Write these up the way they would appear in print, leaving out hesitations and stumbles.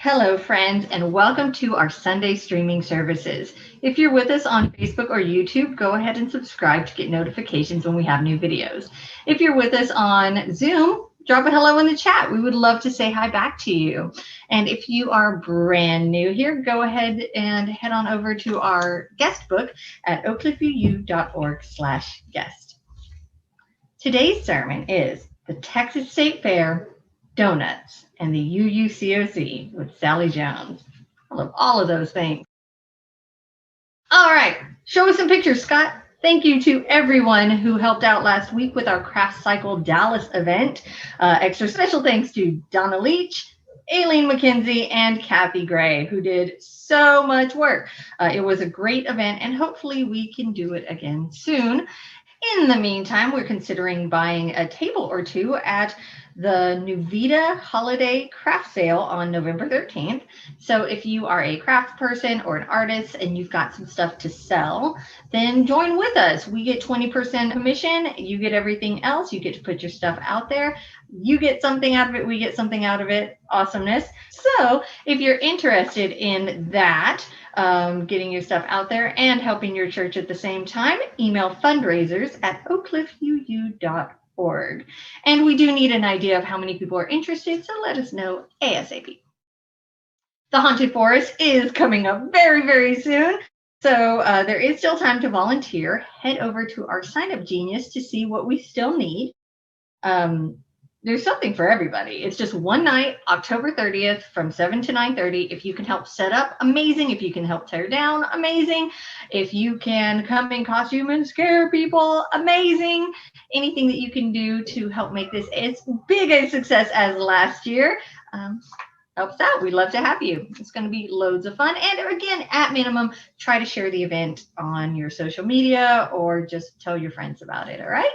Hello, friends, and welcome to our Sunday streaming services. If you're with us on Facebook or YouTube, go ahead and subscribe to get notifications when we have new videos. If you're with us on Zoom, drop a hello in the chat. We would love to say hi back to you. And if you are brand new here, go ahead and head on over to our guest book at oakcliffuu.org/guest. Today's sermon is The Texas State Fair, Donuts, and the UUCOC with Sally Jones. I love all of those things. All right, show us some pictures, Scott. Thank you to everyone who helped out last week with our Craft Cycle Dallas event. Extra special thanks to Donna Leach, Aileen McKenzie, and Kathy Gray, who did so much work. It was a great event, and hopefully we can do it again soon. In the meantime, we're considering buying a table or two at the Nuvita Holiday Craft Sale on November 13th. So if you are a craft person or an artist and you've got some stuff to sell, then join with us. We get 20% commission. You get everything else. You get to put your stuff out there. You get something out of it. We get something out of it. Awesomeness. So if you're interested in that, getting your stuff out there and helping your church at the same time, email fundraisers at oakcliffuu.org. And we do need an idea of how many people are interested, so let us know ASAP. The Haunted Forest is coming up very, very soon. So there is still time to volunteer. Head over to our sign-up genius to see what we still need. There's something for everybody. It's just one night, October 30th from 7 to 9:30. If you can help set up, amazing. If you can help tear down, amazing. If you can come in costume and scare people, amazing. Anything that you can do to help make this as big a success as last year helps out. We'd love to have you. It's going to be loads of fun. And again, at minimum, try to share the event on your social media or just tell your friends about it, all right?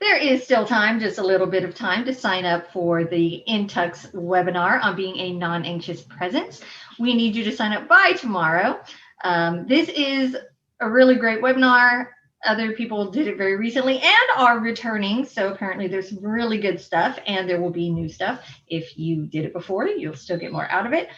There is still time, just a little bit of time, to sign up for the InTux webinar on being a non-anxious presence. We need you to sign up by tomorrow. This is a really great webinar. Other people did it very recently and are returning, so apparently there's some really good stuff, and there will be new stuff. If you did it before, you'll still get more out of it.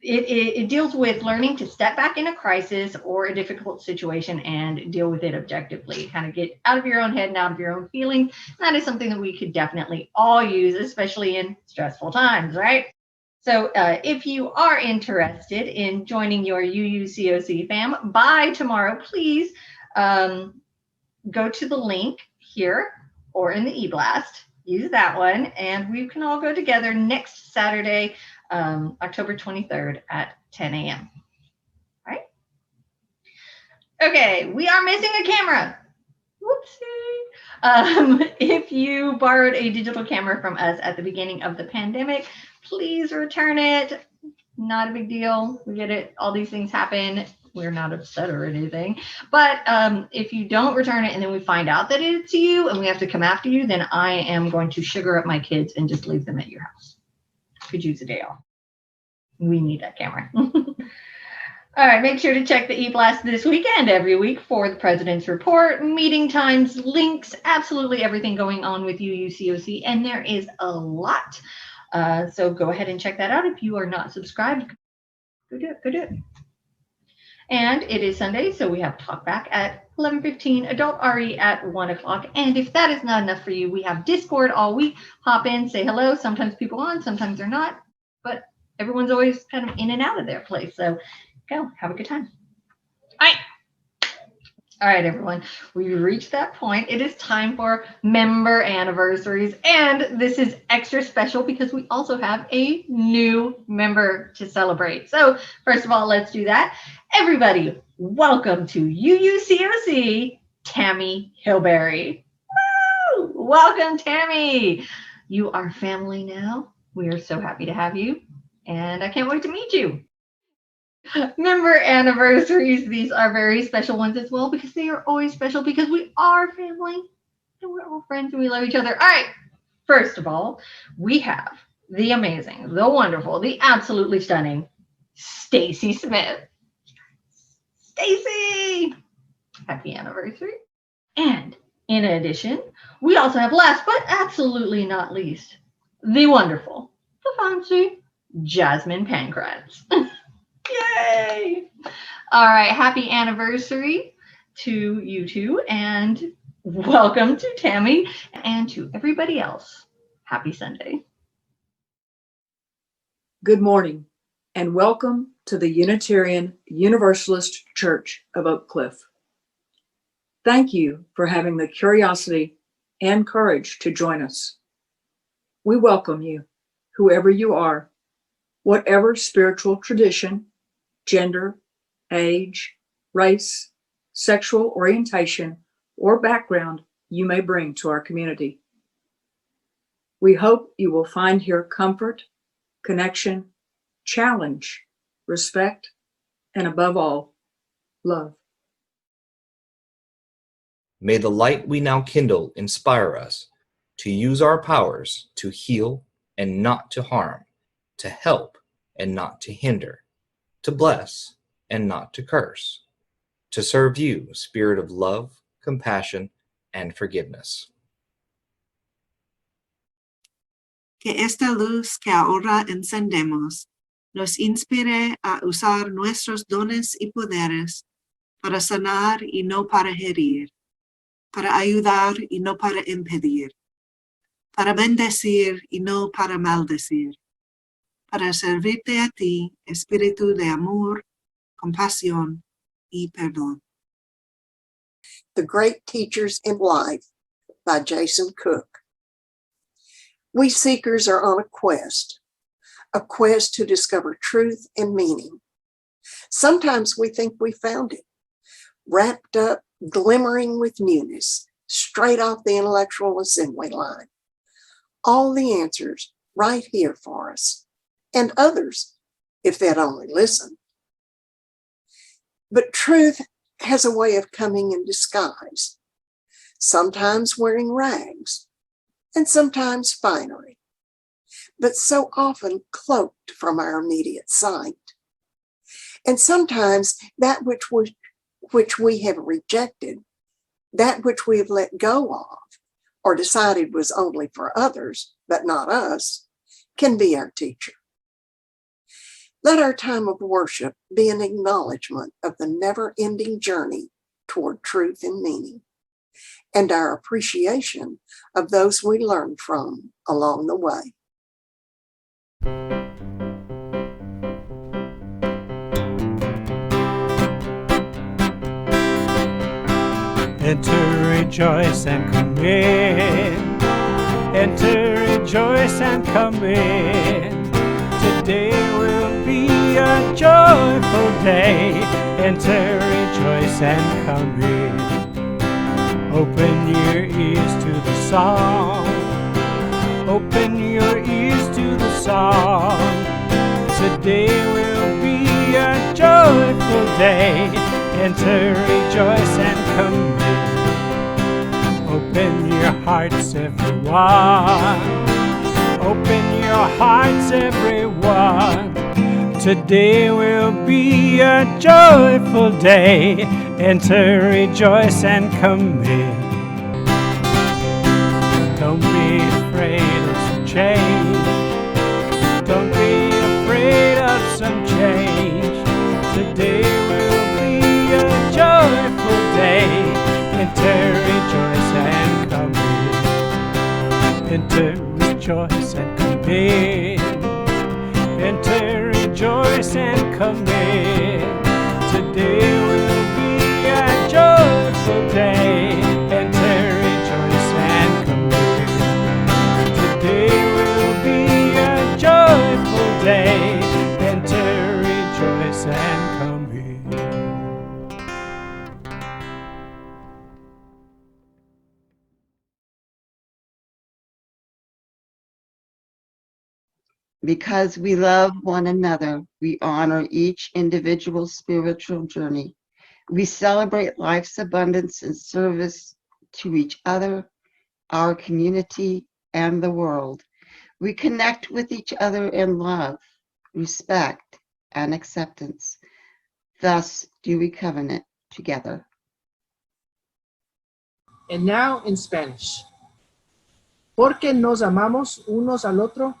It deals with learning to step back in a crisis or a difficult situation and deal with it objectively, kind of get out of your own head and out of your own feelings. That is something that we could definitely all use, especially in stressful times, right? So if you are interested in joining your UUCOC fam by tomorrow, please go to the link here or in the e-blast. Use that one, and we can all go together next Saturday, October 23rd at 10 a.m. All right. Okay, we are missing a camera. Whoopsie. If you borrowed a digital camera from us at the beginning of the pandemic, please return it. Not a big deal. We get it. All these things happen. We're not upset or anything. But if you don't return it and then we find out that it's you and we have to come after you, then I am going to sugar up my kids and just leave them at your house. Could use a day off. We need that camera. All right, make sure to check the e-blast this weekend every week for the President's Report, meeting times, links, absolutely everything going on with UUCOC, and there is a lot. So go ahead and check that out. If you are not subscribed, go do it. And it is Sunday, so we have Talkback at 11:15, Adult RE at 1 o'clock. And if that is not enough for you, we have Discord all week. Hop in, say hello. Sometimes people on, sometimes they're not. But everyone's always kind of in and out of their place. So go, have a good time. All right, everyone. We've reached that point. It is time for member anniversaries. And this is extra special because we also have a new member to celebrate. So first of all, let's do that. Everybody, welcome to UUCOC, Tammy Hilberry. Woo! Welcome, Tammy. You are family now. We are so happy to have you. And I can't wait to meet you. Member anniversaries, these are very special ones as well because they are always special because we are family and we're all friends and we love each other. All right, first of all, we have the amazing, the wonderful, the absolutely stunning Stacy Smith. Stacy, happy anniversary. And in addition, we also have, last but absolutely not least, the wonderful, the fancy, Jasmine Pancratz. Yay! All right, happy anniversary to you two, and welcome to Tammy, and to everybody else. Happy Sunday. Good morning, and welcome to the Unitarian Universalist Church of Oak Cliff. Thank you for having the curiosity and courage to join us. We welcome you, whoever you are, whatever spiritual tradition, gender, age, race, sexual orientation, or background you may bring to our community. We hope you will find here comfort, connection, challenge, respect, and above all, love. May the light we now kindle inspire us to use our powers to heal and not to harm, to help and not to hinder, to bless and not to curse, to serve you, Spirit of love, compassion, and forgiveness. Que esta luz que ahora encendemos nos inspire a usar nuestros dones y poderes para sanar y no para herir, para ayudar y no para impedir, para bendecir y no para maldecir, para servirte a ti, espíritu de amor, compasión y perdón. The Great Teachers in Life by Jason Cook. We seekers are on a quest to discover truth and meaning. Sometimes we think we found it, wrapped up, glimmering with newness, straight off the intellectual assembly line. All the answers right here for us, and others, if they'd only listen. But truth has a way of coming in disguise, sometimes wearing rags, and sometimes finery, but so often cloaked from our immediate sight. And sometimes that which we have rejected, that which we have let go of, or decided was only for others, but not us, can be our teacher. Let our time of worship be an acknowledgement of the never-ending journey toward truth and meaning, and our appreciation of those we learn from along the way. Enter, rejoice, and come in. Enter, rejoice, and come in. Today will be a joyful day. Enter, rejoice, and come in. Open your ears to the song. Open your ears to the song. Today will be a joyful day. Enter, rejoice, and come in. Open your hearts, everyone. Open your hearts, everyone. Today will be a joyful day. Enter, rejoice, and come in. Don't be afraid of some change. Don't be afraid of some change. Today will be a joyful day. Enter, rejoice, and come in. Enter, rejoice, and come in. Enter, rejoice, and come in. Today will be a joyful day. Enter, rejoice, and come in. Today will be a joyful day. Enter, rejoice, and come in. Because we love one another, we honor each individual spiritual journey. We celebrate life's abundance and service to each other, our community, and the world. We connect with each other in love, respect, and acceptance. Thus do we covenant together. And now in Spanish. Porque nos amamos unos al otro,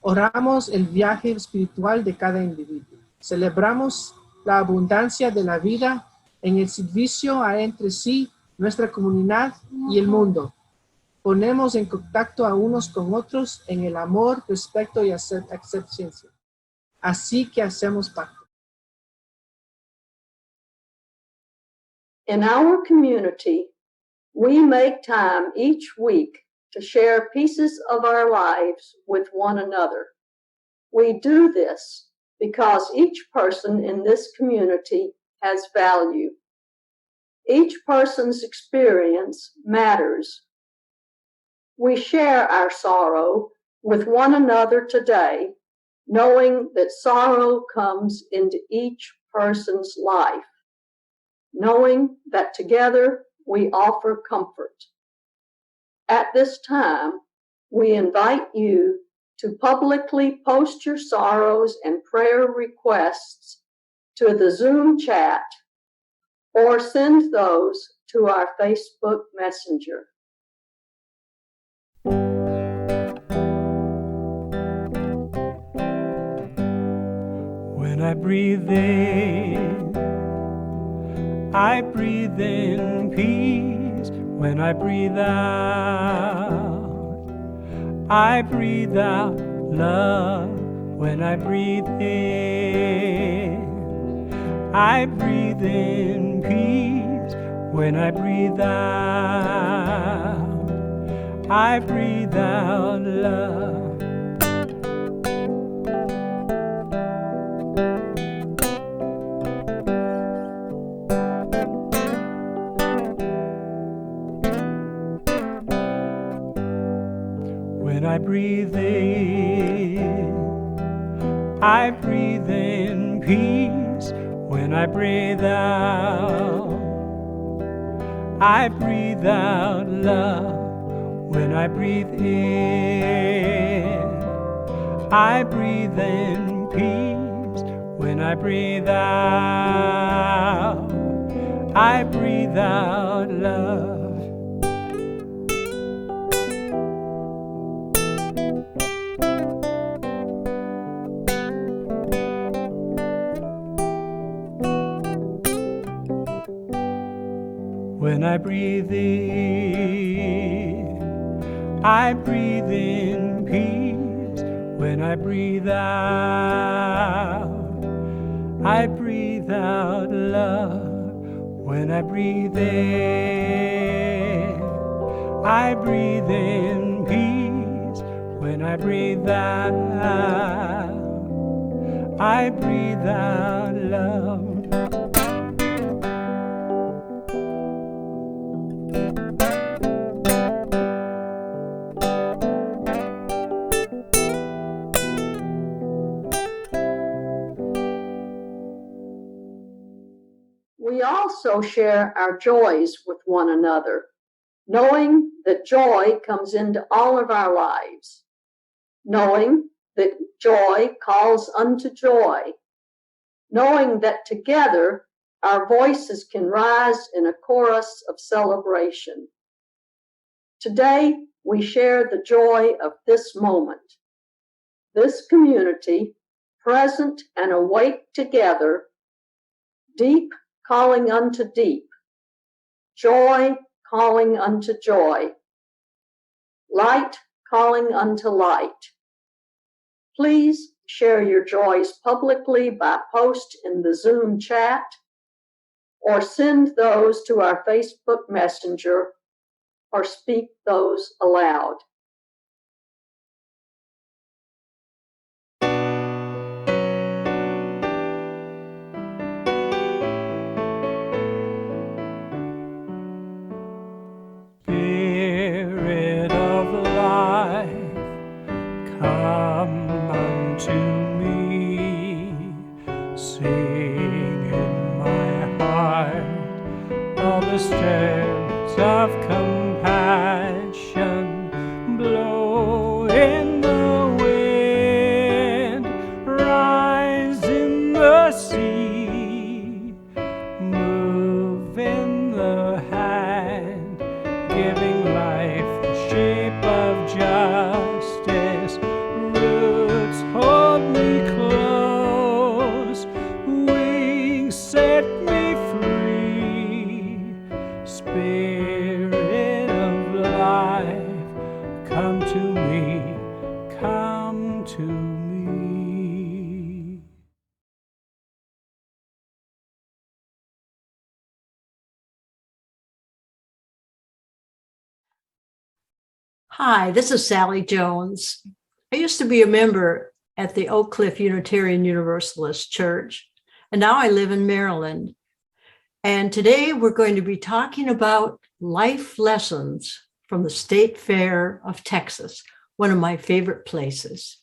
Oramos el viaje espiritual de cada individuo. Celebramos la abundancia de la vida en el servicio a entre sí, nuestra comunidad y el mundo. Ponemos en contacto a unos con otros en el amor, respeto y aceptación. Así que hacemos pacto. In our community, we make time each week to share pieces of our lives with one another. We do this because each person in this community has value. Each person's experience matters. We share our sorrow with one another today, knowing that sorrow comes into each person's life, knowing that together we offer comfort. At this time, we invite you to publicly post your sorrows and prayer requests to the Zoom chat or send those to our Facebook Messenger. When I breathe in peace. When I breathe out love. When I breathe in peace. When I breathe out love. When I breathe in peace. When I breathe out love. When I breathe in peace. When I breathe out love. When I breathe in peace. When I breathe out love. When I breathe in peace. When I breathe out love. We also share our joys with one another, knowing that joy comes into all of our lives, knowing that joy calls unto joy, knowing that together our voices can rise in a chorus of celebration. Today, we share the joy of this moment, this community, present and awake together, deep calling unto deep, joy calling unto joy, light calling unto light. Please share your joys publicly by post in the Zoom chat or send those to our Facebook Messenger or speak those aloud. Spirit of life, come unto me. Sing in my heart all the stems of compassion. Blow in the wind, rise in the sea, move in the hand, giving life the shape of justice, rule Spirit of life, come to me, come to me. Hi, this is Sally Jones. I used to be a member at the Oak Cliff Unitarian Universalist Church, and now I live in Maryland. And today we're going to be talking about life lessons from the State Fair of Texas, one of my favorite places.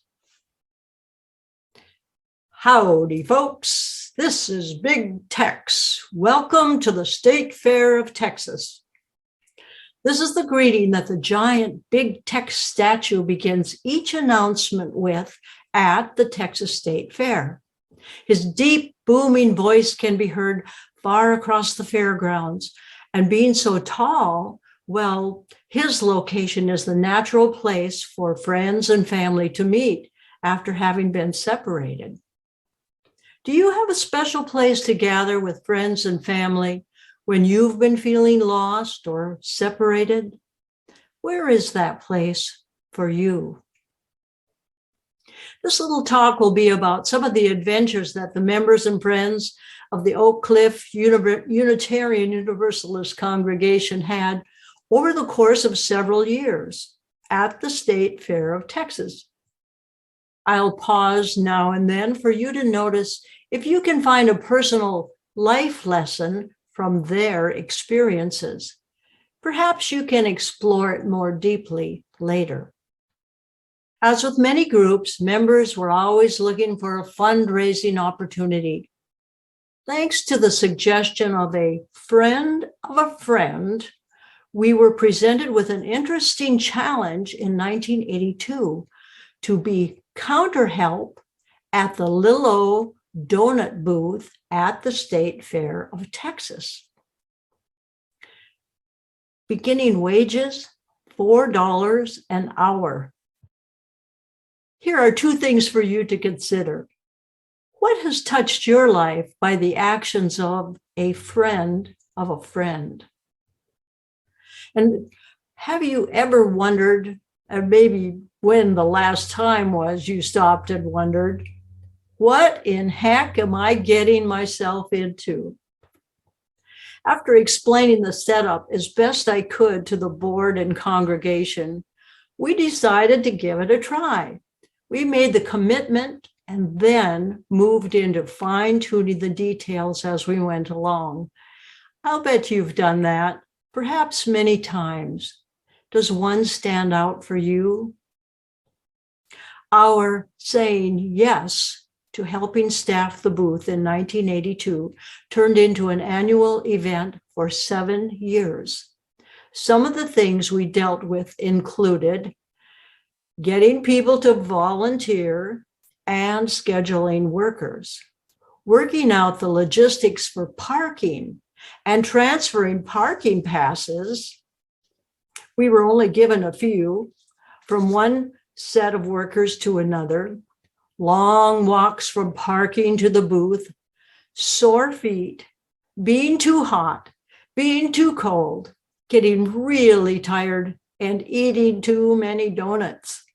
Howdy, folks. This is Big Tex. Welcome to the State Fair of Texas. This is the greeting that the giant Big Tex statue begins each announcement with at the Texas State Fair. His deep, booming voice can be heard far across the fairgrounds, and being so tall, well, his location is the natural place for friends and family to meet after having been separated. Do you have a special place to gather with friends and family when you've been feeling lost or separated? Where is that place for you? This little talk will be about some of the adventures that the members and friends of the Oak Cliff Unitarian Universalist congregation had over the course of several years at the State Fair of Texas. I'll pause now and then for you to notice if you can find a personal life lesson from their experiences. Perhaps you can explore it more deeply later. As with many groups, members were always looking for a fundraising opportunity. Thanks to the suggestion of a friend, we were presented with an interesting challenge in 1982 to be counter help at the Lil O donut booth at the State Fair of Texas. Beginning wages, $4 an hour. Here are two things for you to consider. What has touched your life by the actions of a friend of a friend? And have you ever wondered, and maybe when the last time was you stopped and wondered, what in heck am I getting myself into? After explaining the setup as best I could to the board and congregation, we decided to give it a try. We made the commitment and then moved into fine-tuning the details as we went along. I'll bet you've done that, perhaps many times. Does one stand out for you? Our saying yes to helping staff the booth in 1982 turned into an annual event for 7 years. Some of the things we dealt with included getting people to volunteer and scheduling workers, working out the logistics for parking and transferring parking passes. We were only given a few from one set of workers to another, long walks from parking to the booth, sore feet, being too hot, being too cold, getting really tired, and eating too many donuts.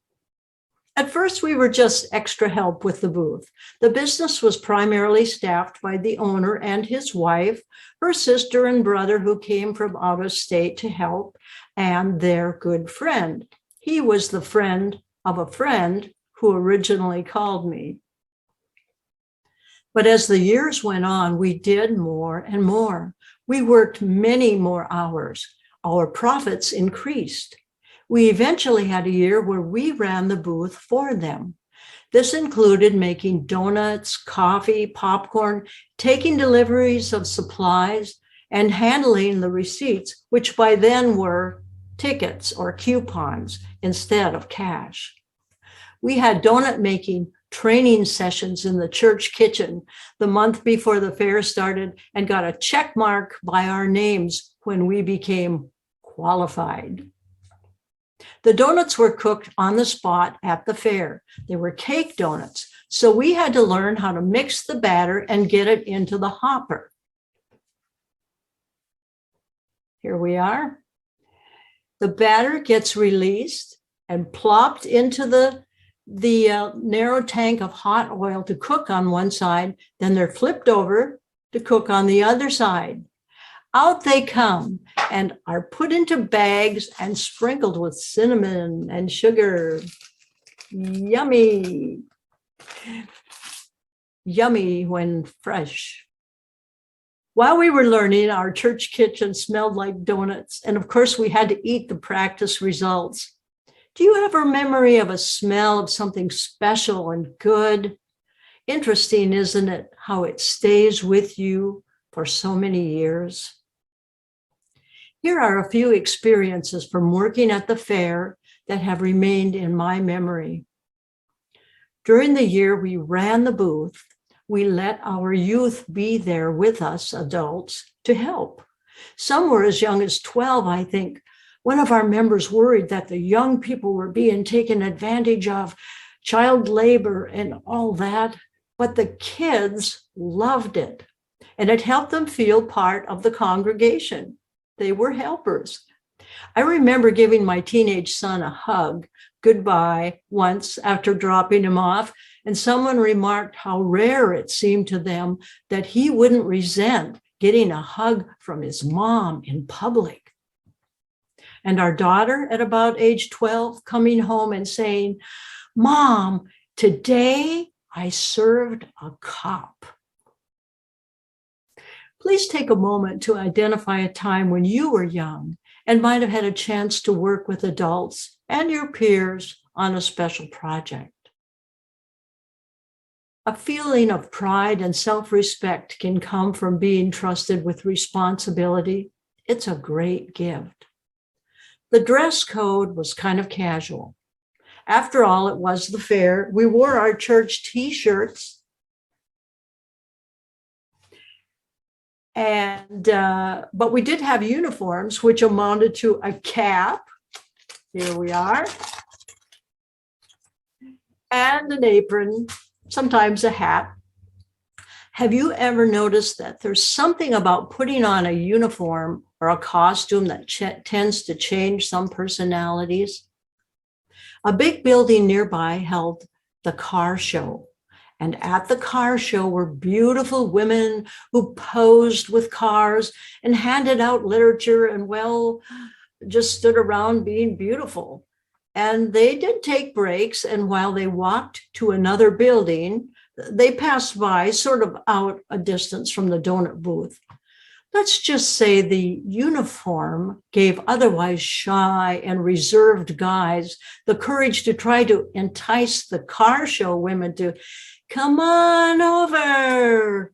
At first, we were just extra help with the booth. The business was primarily staffed by the owner and his wife, her sister and brother who came from out of state to help, and their good friend. He was the friend of a friend who originally called me. But as the years went on, we did more and more. We worked many more hours. Our profits increased. We eventually had a year where we ran the booth for them. This included making donuts, coffee, popcorn, taking deliveries of supplies, and handling the receipts, which by then were tickets or coupons instead of cash. We had donut making training sessions in the church kitchen the month before the fair started and got a check mark by our names when we became qualified. The donuts were cooked on the spot at the fair. They were cake donuts, so we had to learn how to mix the batter and get it into the hopper. Here we are. The batter gets released and plopped into the narrow tank of hot oil to cook on one side. Then they're flipped over to cook on the other side. Out they come and are put into bags and sprinkled with cinnamon and sugar. Yummy. Yummy when fresh. While we were learning, our church kitchen smelled like donuts. And of course, we had to eat the practice results. Do you have a memory of a smell of something special and good? Interesting, isn't it, how it stays with you for so many years? Here are a few experiences from working at the fair that have remained in my memory. During the year we ran the booth, we let our youth be there with us adults to help. Some were as young as 12, I think. One of our members worried that the young people were being taken advantage of, child labor and all that, but the kids loved it, and it helped them feel part of the congregation. They were helpers. I remember giving my teenage son a hug goodbye once after dropping him off, and someone remarked how rare it seemed to them that he wouldn't resent getting a hug from his mom in public. And our daughter at about age 12 coming home and saying, "Mom, today I served a cop." Please take a moment to identify a time when you were young and might have had a chance to work with adults and your peers on a special project. A feeling of pride and self-respect can come from being trusted with responsibility. It's a great gift. The dress code was kind of casual. After all, it was the fair. We wore our church t-shirts. But we did have uniforms, which amounted to a cap. Here we are. And an apron, sometimes a hat. Have you ever noticed that there's something about putting on a uniform or a costume that tends to change some personalities? A big building nearby held the car show. And at the car show were beautiful women who posed with cars and handed out literature and, well, just stood around being beautiful. And they did take breaks. And while they walked to another building, they passed by sort of out a distance from the donut booth. Let's just say the uniform gave otherwise shy and reserved guys the courage to try to entice the car show women to come on over,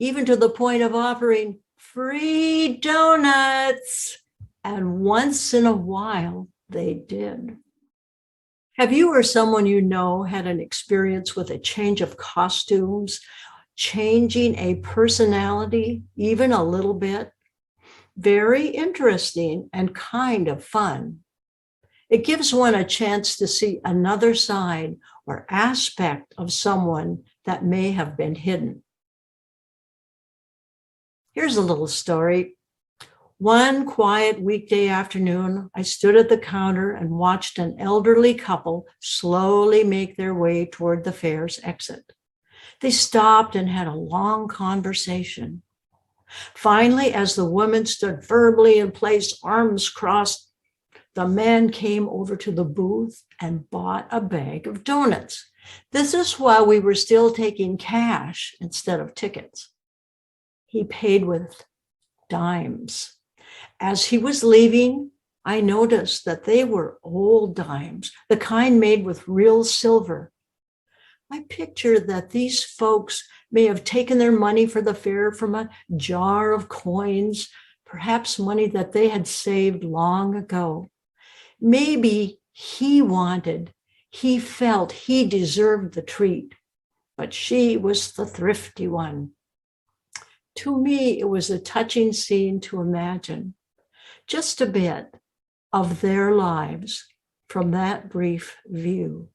even to the point of offering free donuts. And once in a while, they did. Have you or someone you know had an experience with a change of costumes, changing a personality, even a little bit? Very interesting and kind of fun. It gives one a chance to see another side or aspect of someone that may have been hidden. Here's a little story. One quiet weekday afternoon, I stood at the counter and watched an elderly couple slowly make their way toward the fair's exit. They stopped and had a long conversation. Finally, as the woman stood firmly in place, arms crossed, the man came over to the booth and bought a bag of donuts. This is while we were still taking cash instead of tickets. He paid with dimes. As he was leaving, I noticed that they were old dimes, the kind made with real silver. I pictured that these folks may have taken their money for the fair from a jar of coins, perhaps money that they had saved long ago. Maybe he felt he deserved the treat, but she was the thrifty one. To me, it was a touching scene to imagine just a bit of their lives from that brief view.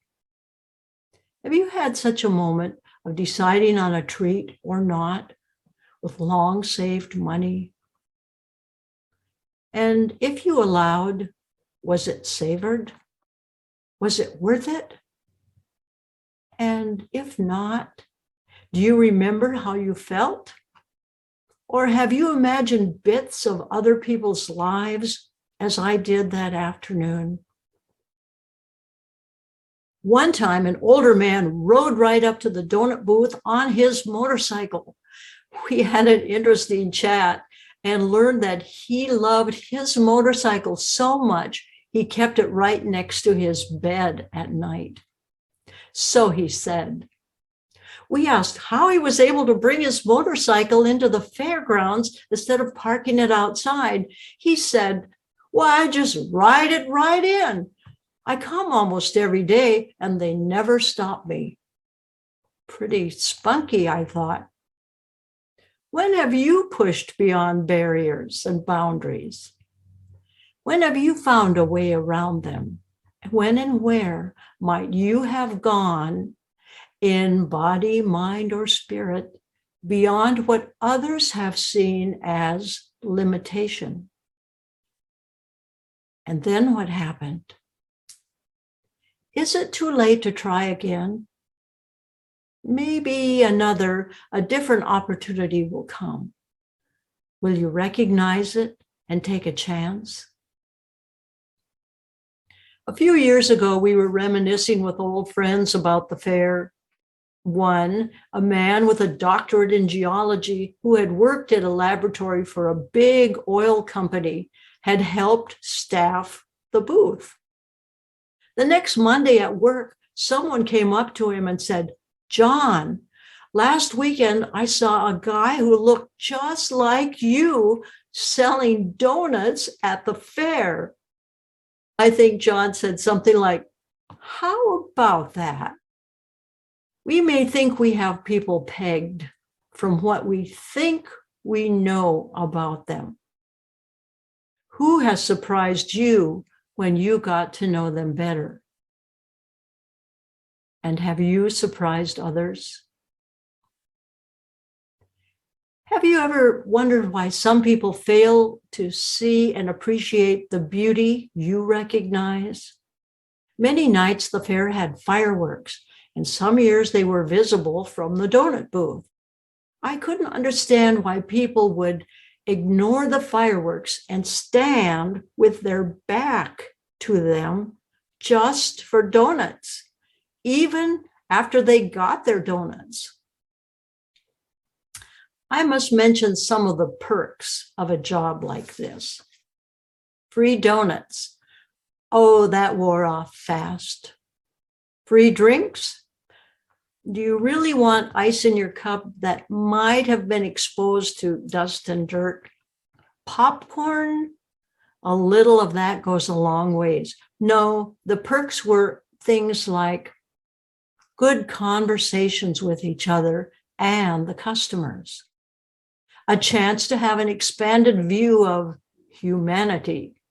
Have you had such a moment of deciding on a treat or not with long saved money? And if you allowed, was it savored? Was it worth it? And if not, do you remember how you felt? Or have you imagined bits of other people's lives as I did that afternoon? One time, an older man rode right up to the donut booth on his motorcycle. We had an interesting chat and learned that he loved his motorcycle so much, he kept it right next to his bed at night. So he said. We asked how he was able to bring his motorcycle into the fairgrounds instead of parking it outside. He said, well, I just ride it right in. I come almost every day and they never stop me. Pretty spunky, I thought. When have you pushed beyond barriers and boundaries? When have you found a way around them? When and where might you have gone in body, mind, or spirit beyond what others have seen as limitation? And then what happened? Is it too late to try again? Maybe a different opportunity will come. Will you recognize it and take a chance? A few years ago, we were reminiscing with old friends about the fair. One, a man with a doctorate in geology who had worked at a laboratory for a big oil company, had helped staff the booth. The next Monday at work, someone came up to him and said, John, last weekend I saw a guy who looked just like you selling donuts at the fair. I think John said something like, how about that? We may think we have people pegged from what we think we know about them. Who has surprised you when you got to know them better? And have you surprised others? Have you ever wondered why some people fail to see and appreciate the beauty you recognize? Many nights the fair had fireworks, and some years they were visible from the donut booth. I couldn't understand why people would ignore the fireworks and stand with their back to them just for donuts, even after they got their donuts. I must mention some of the perks of a job like this. Free donuts. Oh, that wore off fast. Free drinks. Do you really want ice in your cup that might have been exposed to dust and dirt? Popcorn? A little of that goes a long ways. No, the perks were things like good conversations with each other and the customers. A chance to have an expanded view of humanity.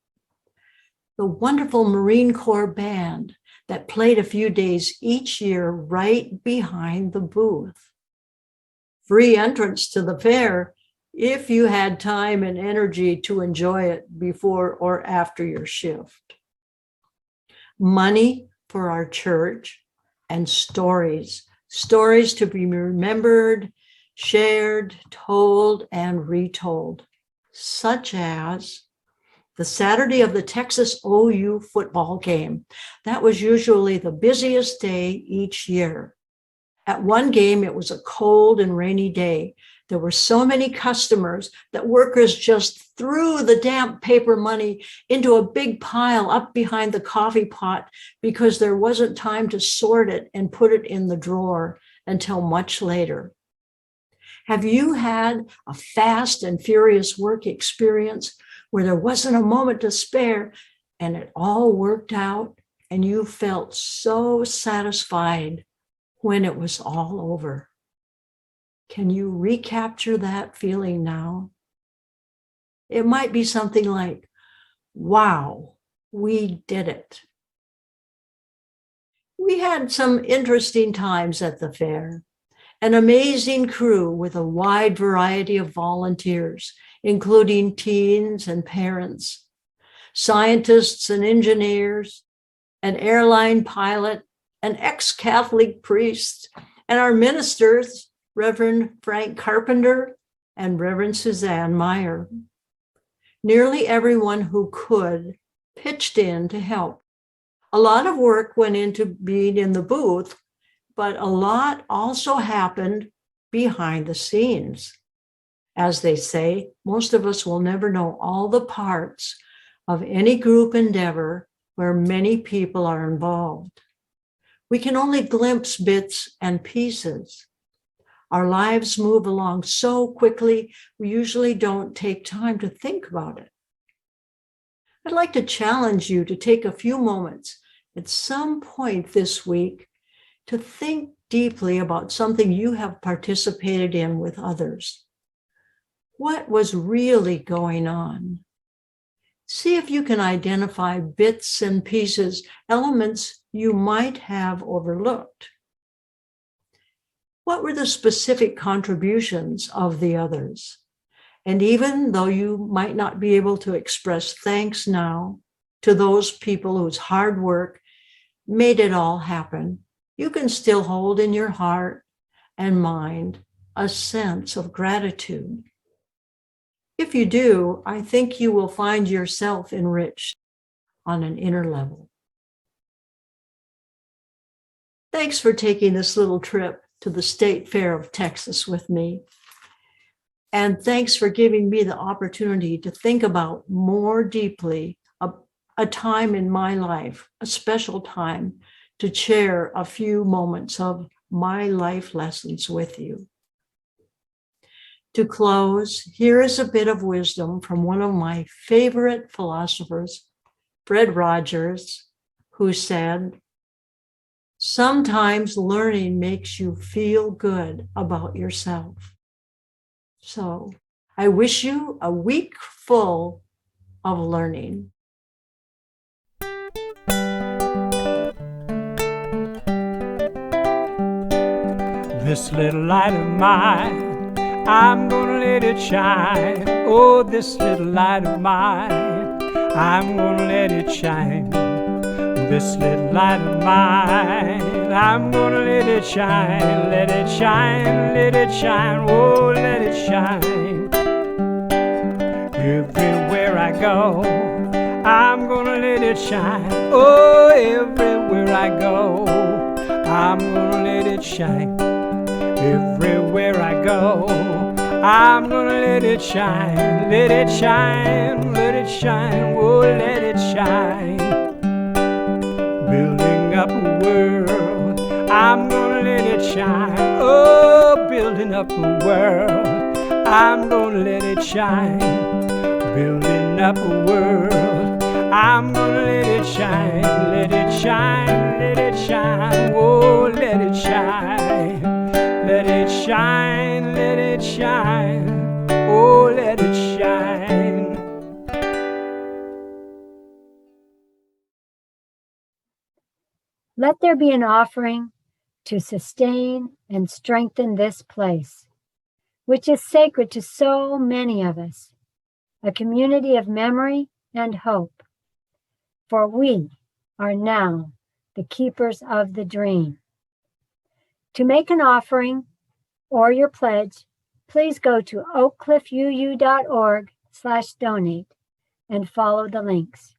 The wonderful Marine Corps band that played a few days each year right behind the booth. Free entrance to the fair if you had time and energy to enjoy it before or after your shift. Money for our church and stories to be remembered, shared, told, and retold, such as the Saturday of the Texas OU football game. That was usually the busiest day each year. At one game, it was a cold and rainy day. There were so many customers that workers just threw the damp paper money into a big pile up behind the coffee pot because there wasn't time to sort it and put it in the drawer until much later. Have you had a fast and furious work experience where there wasn't a moment to spare and it all worked out and you felt so satisfied when it was all over? Can you recapture that feeling now? It might be something like, wow, we did it. We had some interesting times at the fair. An amazing crew with a wide variety of volunteers, including teens and parents, scientists and engineers, an airline pilot, an ex-Catholic priest, and our ministers, Reverend Frank Carpenter and Reverend Suzanne Meyer. Nearly everyone who could pitched in to help. A lot of work went into being in the booth, but a lot also happened behind the scenes. As they say, most of us will never know all the parts of any group endeavor where many people are involved. We can only glimpse bits and pieces. Our lives move along so quickly, we usually don't take time to think about it. I'd like to challenge you to take a few moments at some point this week to think deeply about something you have participated in with others. What was really going on? See if you can identify bits and pieces, elements you might have overlooked. What were the specific contributions of the others? And even though you might not be able to express thanks now to those people whose hard work made it all happen, you can still hold in your heart and mind a sense of gratitude. If you do, I think you will find yourself enriched on an inner level. Thanks for taking this little trip to the State Fair of Texas with me. And thanks for giving me the opportunity to think about more deeply a time in my life, a special time, to share a few moments of my life lessons with you. To close, here is a bit of wisdom from one of my favorite philosophers, Fred Rogers, who said, "Sometimes learning makes you feel good about yourself." So I wish you a week full of learning. This little light of mine, I'm gonna let it shine. Oh, this little light of mine, I'm gonna let it shine. This little light of mine, I'm gonna let it shine. Let it shine, let it shine, oh, let it shine. Everywhere I go, I'm gonna let it shine. Oh, everywhere I go, I'm gonna let it shine. Everywhere I go, I'm gonna let it shine. Let it shine, let it shine, oh, let it shine. Building up a world, I'm gonna let it shine. Oh, building up a world, I'm gonna let it shine. Building up a world, I'm gonna let it shine. Let it shine, let it shine, oh, let it shine. Let it shine, let it shine, oh, let it shine. Let there be an offering to sustain and strengthen this place, which is sacred to so many of us, a community of memory and hope. For we are now the keepers of the dream. To make an offering or your pledge, please go to oakcliffuu.org/donate and follow the links.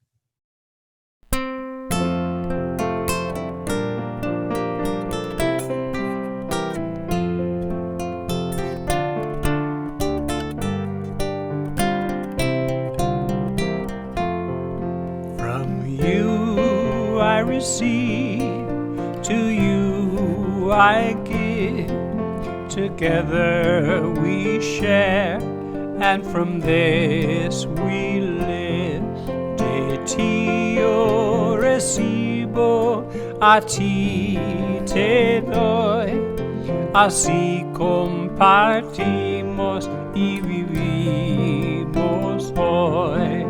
From you I receive, to you I give. Together we share, and from this we live. De ti yo recibo, a ti te doy. Así compartimos y vivimos hoy.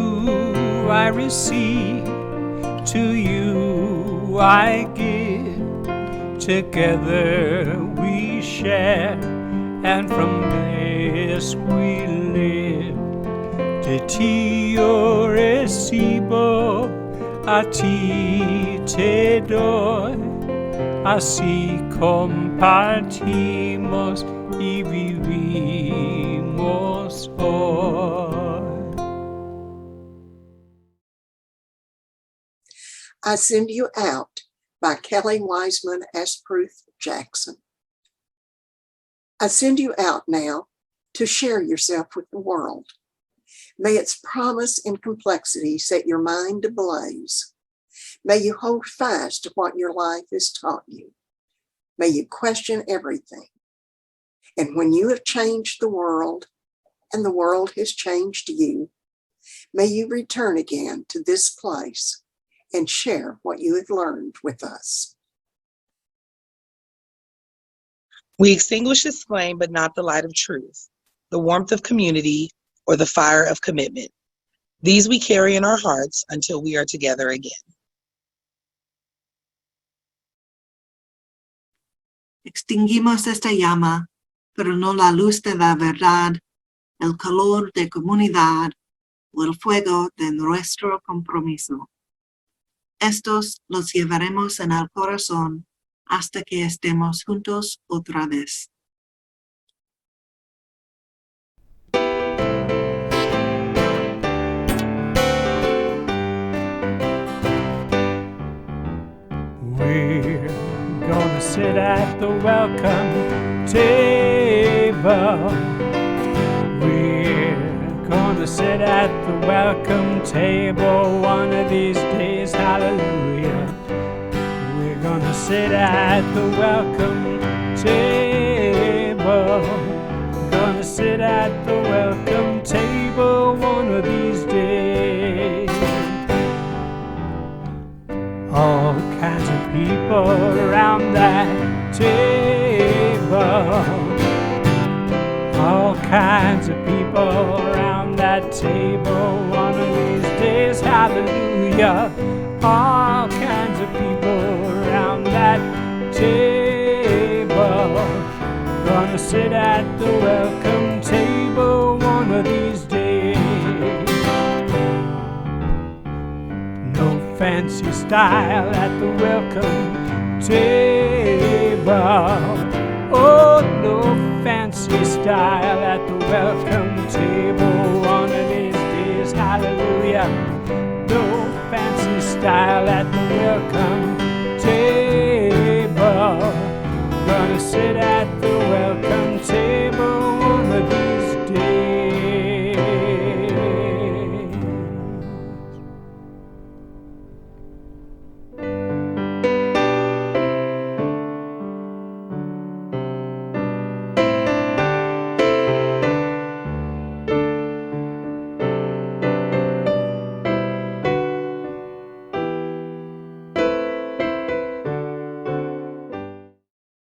you I receive, to you I give. Together we share, and from this we live. De ti yo recibo, a ti te doy, así compartimos y vivimos hoy. I Send You Out by Kelly Wiseman Asproof Jackson. I send you out now to share yourself with the world. May its promise and complexity set your mind ablaze. May you hold fast to what your life has taught you. May you question everything. And when you have changed the world and the world has changed you, may you return again to this place and share what you have learned with us. We extinguish this flame, but not the light of truth, the warmth of community, or the fire of commitment. These we carry in our hearts until we are together again. Extinguimos esta llama, pero no la luz de la verdad, el calor de comunidad o el fuego de nuestro compromiso. Estos los llevaremos en el corazón hasta que estemos juntos otra vez. We're gonna sit at the welcome table. We're gonna sit at the welcome table one of these days, hallelujah. We're gonna sit at the welcome table. Gonna sit at the welcome table one of these days. All kinds of people around that table. All kinds of people around that table one of these days, hallelujah. All kinds of people around that table. Gonna sit at the welcome table one of these days. No fancy style at the welcome table. Oh, no fancy style at the welcome table one of these days, hallelujah. No fancy style at the welcome